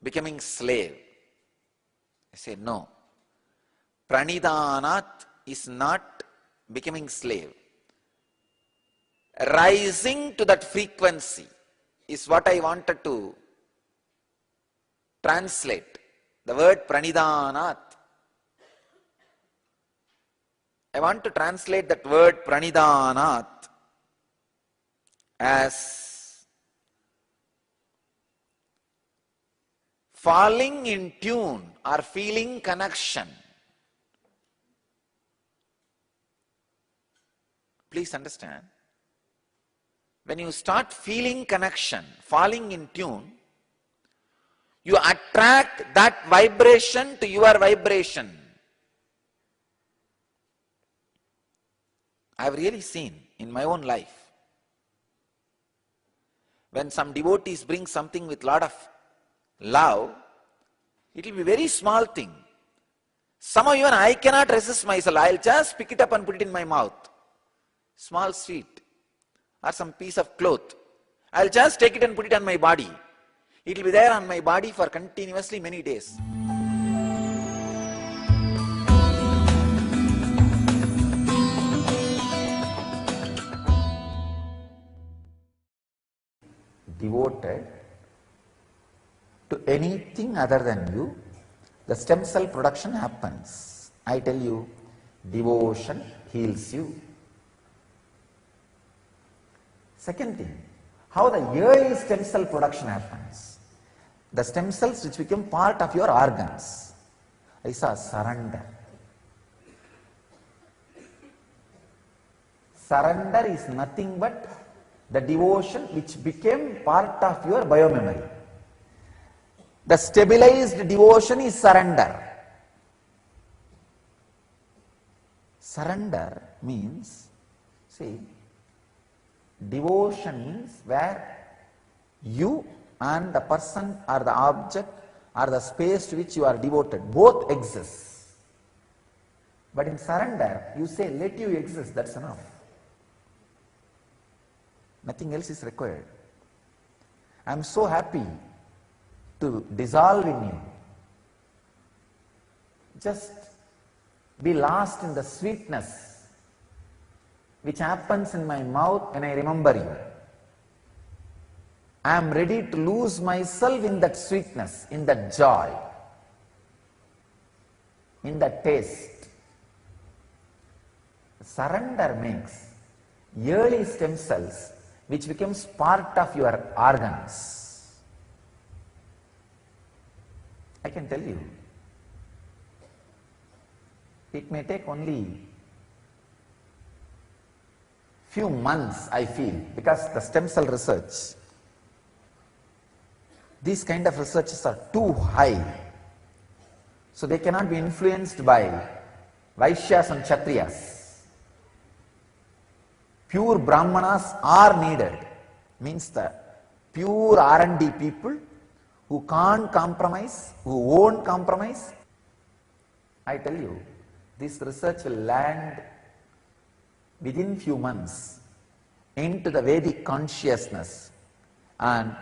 [SPEAKER 4] becoming slave. I say no. Pranidhanat is not becoming slave. Rising to that frequency is what I wanted to translate. The word Pranidhanat. I want to translate that word Pranidhanat as falling in tune or feeling connection. Please understand. When you start feeling connection, falling in tune, you attract that vibration to your vibration. I have really seen in my own life, when some devotees bring something with lot of love, it will be very small thing. Somehow even I cannot resist myself. I will just pick it up and put it in my mouth. Small sweet or some piece of cloth. I will just take it and put it on my body. It will be there on my body for continuously many days.
[SPEAKER 3] Devoted to anything other than you, the stem cell production happens. I tell you, devotion heals you. Second thing, how the early stem cell production happens. The stem cells which become part of your organs. I saw surrender. Surrender is nothing but the devotion which became part of your biomemory. The stabilized devotion is surrender. Surrender means, see, devotion means where you and the person or the object or the space to which you are devoted, both exist. But in surrender, you say, let you exist, that's enough. Nothing else is required. I am so happy to dissolve in you. Just be lost in the sweetness which happens in my mouth when I remember you. I am ready to lose myself in that sweetness, in that joy, in that taste. Surrender makes early stem cells which becomes part of your organs. I can tell you, it may take only few months, I feel, because the stem cell research, these kind of researches are too high, so they cannot be influenced by Vaishyas and Kshatriyas. Pure Brahmanas are needed, means the pure R&D people who can't compromise, who won't compromise. I tell you, this research will land within few months into the Vedic consciousness, and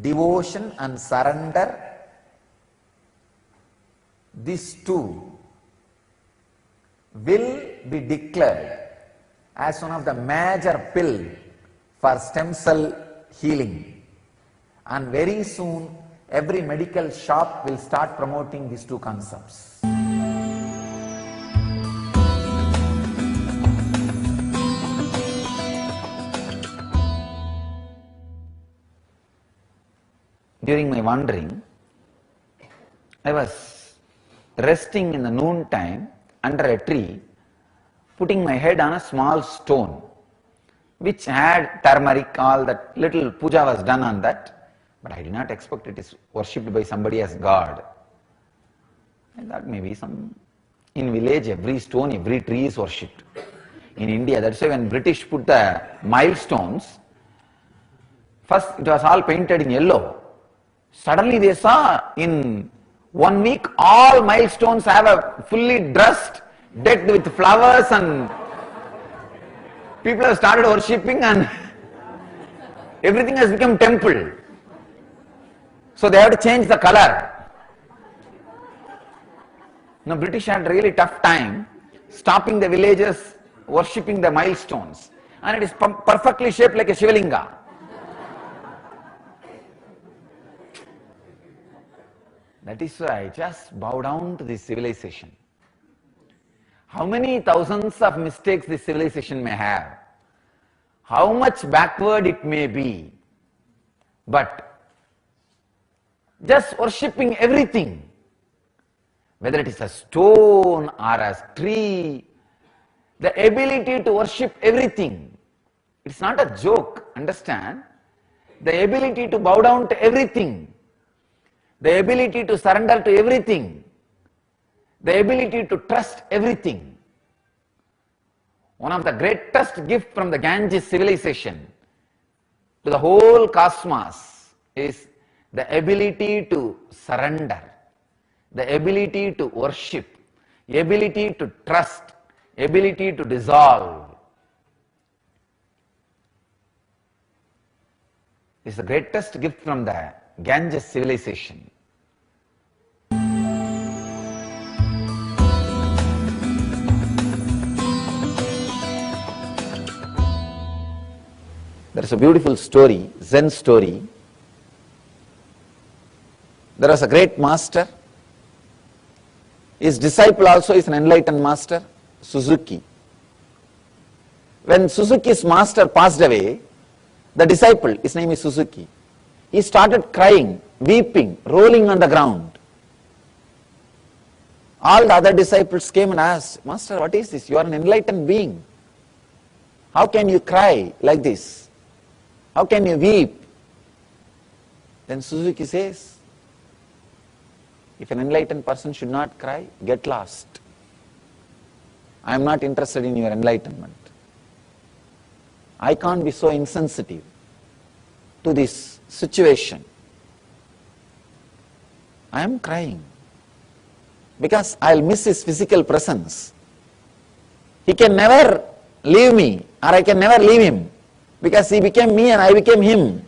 [SPEAKER 3] devotion and surrender, these two will be declared as one of the major pill for stem cell healing, and very soon every medical shop will start promoting these two concepts. During my wandering, I was resting in the noon time under a tree, putting my head on a small stone which had turmeric, all that little puja was done on that, but I did not expect it is worshipped by somebody as God. I thought maybe in village every stone, every tree is worshipped. In India, that's why when British put the milestones, first it was all painted in yellow. Suddenly they saw in 1 week all milestones have a fully dressed, decked with flowers, and people have started worshipping and everything has become temple. So they have to change the color. Now British had a really tough time stopping the villagers worshipping the milestones, and it is perfectly shaped like a Shivalinga. That is why I just bow down to this civilization. How many thousands of mistakes this civilization may have, how much backward it may be, but just worshipping everything, whether it is a stone or a tree, the ability to worship everything. It's not a joke, understand? The ability to bow down to everything, the ability to surrender to everything, the ability to trust everything. One of the greatest gifts from the Ganges civilization to the whole cosmos is the ability to surrender, the ability to worship, the ability to trust, ability to dissolve. It's the greatest gift from the Ganges civilization. There is a beautiful story, Zen story. There was a great master. His disciple also is an enlightened master, Suzuki. When Suzuki's master passed away, the disciple, his name is Suzuki, he started crying, weeping, rolling on the ground. All the other disciples came and asked, Master, what is this? You are an enlightened being. How can you cry like this? How can you weep? Then Suzuki says, if an enlightened person should not cry, get lost. I am not interested in your enlightenment. I can't be so insensitive to this situation. I am crying because I'll miss his physical presence. He can never leave me, or I can never leave him, because he became me and I became him.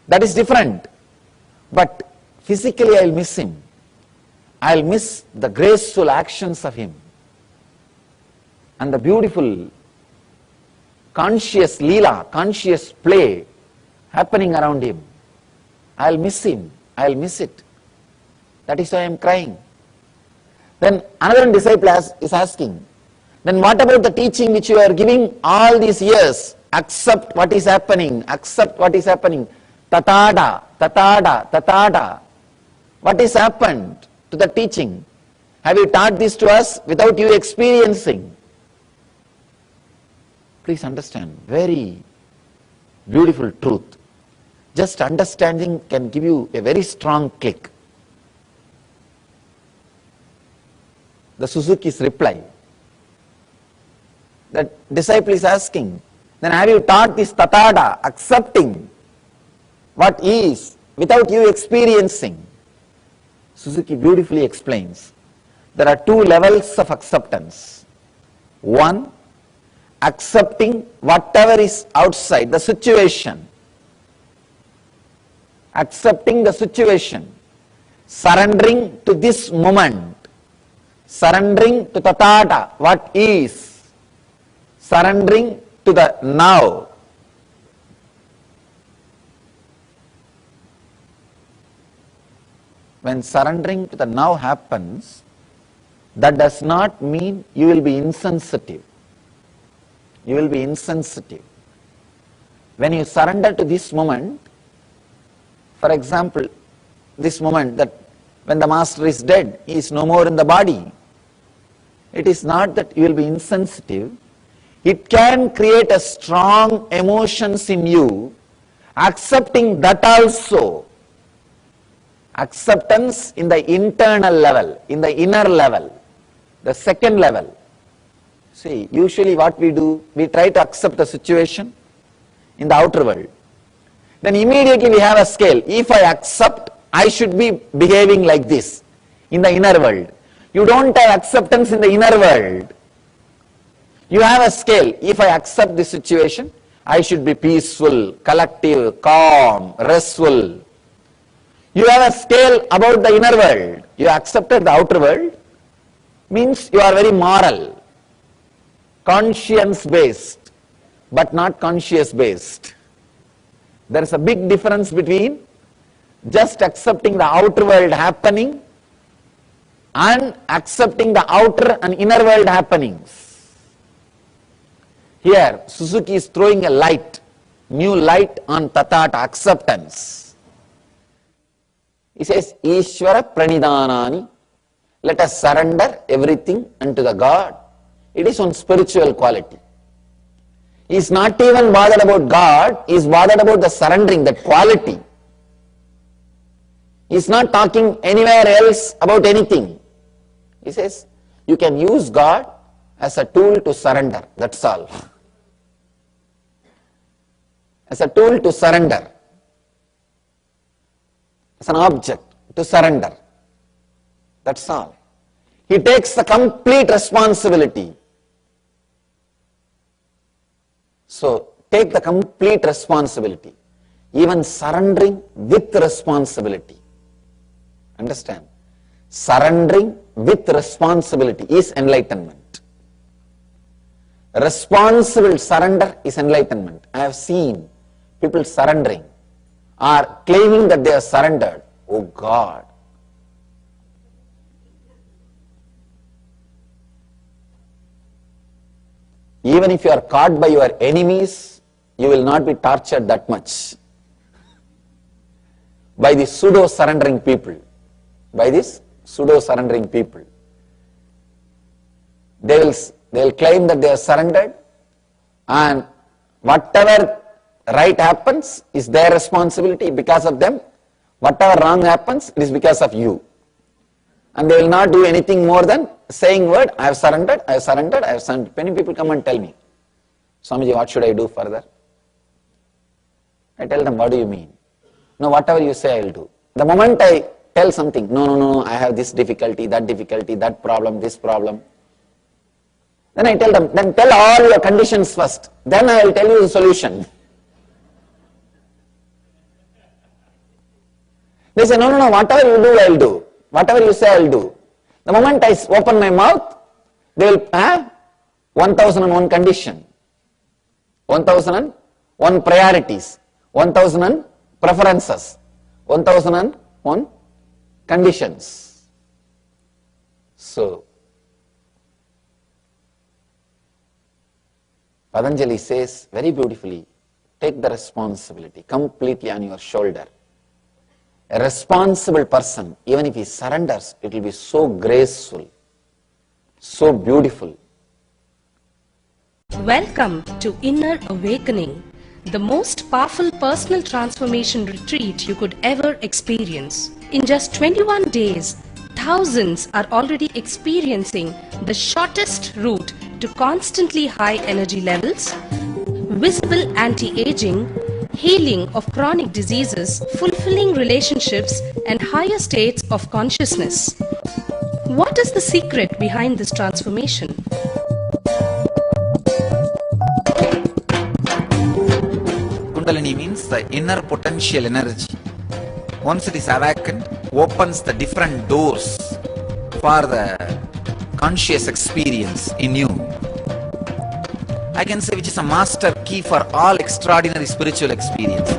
[SPEAKER 3] That is different. But physically I'll miss him. I'll miss the graceful actions of him and the beautiful conscious leela, conscious play happening around him. I'll miss him. I'll miss it. That is why I am crying. Then another disciple is asking, then what about the teaching which you are giving all these years? Accept what is happening. Accept what is happening. Tatada, tatada, tatada. What has happened to the teaching? Have you taught this to us without you experiencing? Please understand, very beautiful truth. Just understanding can give you a very strong kick. The Suzuki's reply. The disciple is asking, then have you taught this tatada, accepting what is without you experiencing? Suzuki beautifully explains, there are two levels of acceptance. One, accepting whatever is outside, the situation. Accepting the situation. Surrendering to this moment. Surrendering to tathata, what is. Surrendering to the now. When surrendering to the now happens, that does not mean you will be insensitive. You will be insensitive. When you surrender to this moment, for example, this moment that when the master is dead, he is no more in the body. It is not that you will be insensitive. It can create a strong emotions in you, accepting that also. Acceptance in the internal level, in the inner level, the second level. See, usually what we do, we try to accept the situation in the outer world. Then immediately we have a scale. If I accept, I should be behaving like this in the inner world. You don't have acceptance in the inner world. You have a scale. If I accept this situation, I should be peaceful, collective, calm, restful. You have a scale about the inner world. You accepted the outer world, means you are very moral, conscience based, but not conscious based. There is a big difference between just accepting the outer world happening and accepting the outer and inner world happenings. Here, Suzuki is throwing a light, new light on tathata, acceptance. He says, Ishvara Pranidhanani. Let us surrender everything unto the God. It is one spiritual quality. He is not even bothered about God, he is bothered about the surrendering, that quality. He is not talking anywhere else about anything. He says, you can use God as a tool to surrender, that's all. As a tool to surrender. As an object to surrender. That's all. He takes the complete responsibility. So, take the complete responsibility. Even surrendering with responsibility. Understand? Surrendering with responsibility is enlightenment. Responsible surrender is enlightenment. I have seen people surrendering or claiming that they are surrendered. Oh God! Even if you are caught by your enemies, you will not be tortured that much. By the pseudo-surrendering people. By this pseudo-surrendering people. They will claim that they are surrendered, and whatever right happens is their responsibility because of them. Whatever wrong happens, it is because of you. And they will not do anything more than saying word, I have surrendered, I have surrendered, I have surrendered. Many people come and tell me, Swamiji, what should I do further? I tell them, what do you mean? No, whatever you say, I will do. The moment I tell something, no, I have this difficulty, that problem, this problem. Then I tell them, then tell all your conditions first. Then I will tell you the solution. They say, no, whatever you do, I will do. Whatever you say, I will do. The moment I open my mouth, they will have 1001 condition, 1001 priorities, 1000 preferences, 1001 conditions. So, Patanjali says very beautifully, take the responsibility completely on your shoulder. A responsible person, even if he surrenders, it will be so graceful, so beautiful.
[SPEAKER 5] Welcome to Inner Awakening, the most powerful personal transformation retreat you could ever experience. In just 21 days, thousands are already experiencing the shortest route to constantly high energy levels, visible anti-aging, healing of chronic diseases, fulfilling relationships, and higher states of consciousness. What is the secret behind this transformation?
[SPEAKER 4] Kundalini means the inner potential energy. Once it is awakened, opens the different doors for the conscious experience in you. I can say which is a master key for all extraordinary spiritual experiences.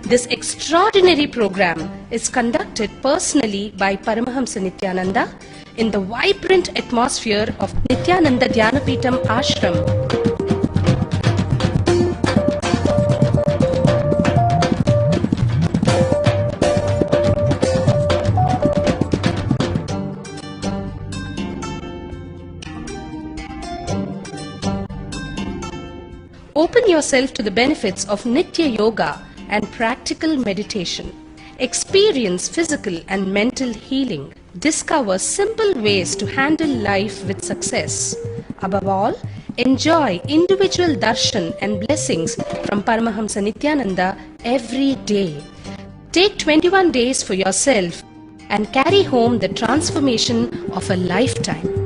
[SPEAKER 5] This extraordinary program is conducted personally by Paramahamsa Nityananda in the vibrant atmosphere of Nityananda Dhyanapitham Ashram. Open yourself to the benefits of Nitya Yoga and practical meditation. Experience physical and mental healing. Discover simple ways to handle life with success. Above all, enjoy individual darshan and blessings from Paramahamsa Nityananda every day. Take 21 days for yourself and carry home the transformation of a lifetime.